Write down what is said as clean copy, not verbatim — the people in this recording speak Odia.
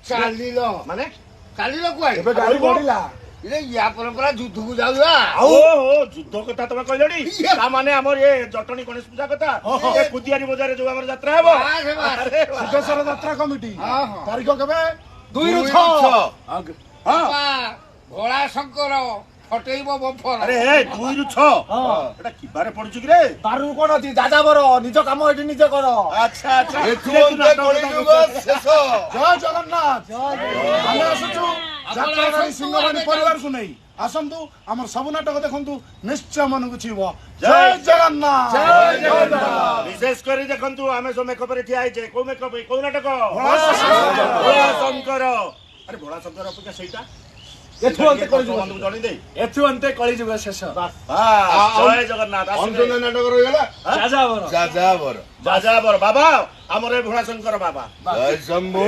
ଚାଲିଲ ମାନେ ଚାଲିଲ କୁଆଡେ ଏବେ ଗାଡି ବଢିଲା ୟା ପରମ୍ପରା ଯୁଦ୍ଧକୁ ଯାଉଆ ଓହୋ ଯୁଦ୍ଧ କଥା ତମେ କହିଲଣି ତାମାନେ ଆମର ଏ ଜଟଣୀ ଗଣେଶ ପୂଜା କଥା ଏ କୁଦିଆରୀ ବଜାରରେ ଯୋଉ ଆମର ଯାତ୍ରା ହବ ସିଦ୍ଧେଶ୍ୱର ଯାତ୍ରା କମିଟି ତାରିଖ କେବେ 2 ରୁ 6 ଭୋଳା ଶଙ୍କର ଫଟେଇବ ବଫର ଆରେ ହେ 2 ରୁ 6 ଏଟା କିବାରେ ପଡୁଛି କି ରେ ବାରୁ କଣ ଅଛି ଯାଯାବର ନିଜ କାମ ଏଠି ନିଜେ କର ଆଚ୍ଛା ଆଚ୍ଛା ଶେଷ ଜୟ ଜଗନ୍ନାଥ ଆମେ ଆସୁଛୁ ଯାତ୍ରାବାড়ি ସିଂହବାଣୀ ପରିବାରକୁ ନେଇ ଆସନ୍ତୁ ଆମର ସବୁ ନାଟକ ଦେଖନ୍ତୁ ନିଶ୍ଚୟ ମନକୁ ଛୁଇଁବ ଜୟ ଜଗନ୍ନାଥ ବିଶେଷ କରି ଦେଖନ୍ତୁ ଆମେ ସବୁ ମେକଅପରେ ଠିଆ ହେଇଛେ କୋଉ ମେକଅପ କୋଉ ନାଟକ ଭୋଳା ଶଙ୍କର ଆରେ ଭୋଳା ଶଙ୍କର ଅପେକ୍ଷା ସେଇଟା ଏଠୁ ଅନ୍ତେ କଳିଯୁଗ ଜଣେଇ ଦେ ଏଠୁ ଅନ୍ତେ କଳିଯୁଗ ଶେଷ ଜୟ ଜଗନ୍ନାଥ ଅଞ୍ଜନ ନାଟକ ରହିଗଲା ଯାଯାବର ଯାଯାବର ଯାଯାବର ବାବା ଆମର ଏ ଭୋଳା ଶଙ୍କର ବାବା ଜୟ ଶମ୍ଭୁ